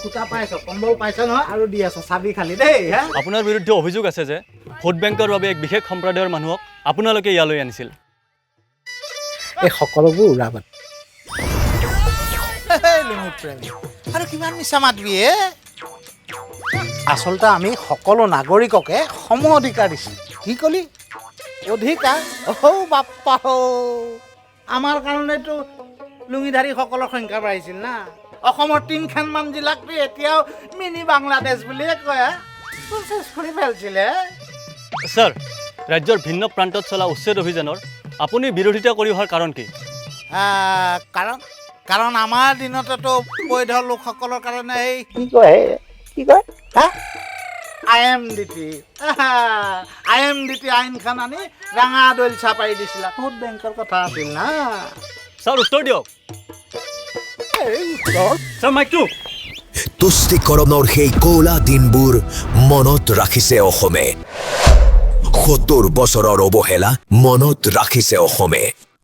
সূতা পাইছ কম্বল পাইছ নহয় আৰু দি আছ চাবি খালি দেই হা আপোনাৰ বিৰুদ্ধে অভিযোগ আছে যে ভোট বেংকৰ বাবে এক বিশেষ সম্প্ৰদায়ৰ মানুহক আপোনালোকে ইয়ালৈ আনিছিল এই সকলোবোৰ উৰাবাদ আৰু কিমান মিছা মাতবি হে আচলতে আমি সকলো নাগৰিককে সম অধিকাৰ দিছোঁ কি কলি অধিকাৰ বাপ্পা আমাৰ কাৰণেতো লুঙিধাৰীসকলৰ সংখ্যা বাঢ়িছিল না অসমৰ 3খানমান জিলাকতো এতিয়াও মিনি বাংলাদেশ বুলিয়ে কয় প্ৰচেছ কৰি পেলাইছিলে ছাৰ ৰাজ্যৰ ভিন্ন প্ৰান্তত চলা উচ্ছেদ অভিযানৰ আপুনি বিৰোধিতা কৰি অহাৰ কাৰণ কি কাৰণ আমাৰ দিনতেতো বৈধ লোকসকলৰ কাৰণে এই কি কয় হা IMDT আইনখন আনি ৰাঙা দৈল চাপাই দিছিলা ভোট বেংকৰ কথা আছিল না ছাৰ উত্তৰ দিয়ক ছাৰ মাইকটো তুষ্টিকৰণৰ সেই কলা দিনবোৰ মনত ৰাখিছে অসমে ৭০ বছৰৰ অৱহেলা মনত ৰাখিছে অসমে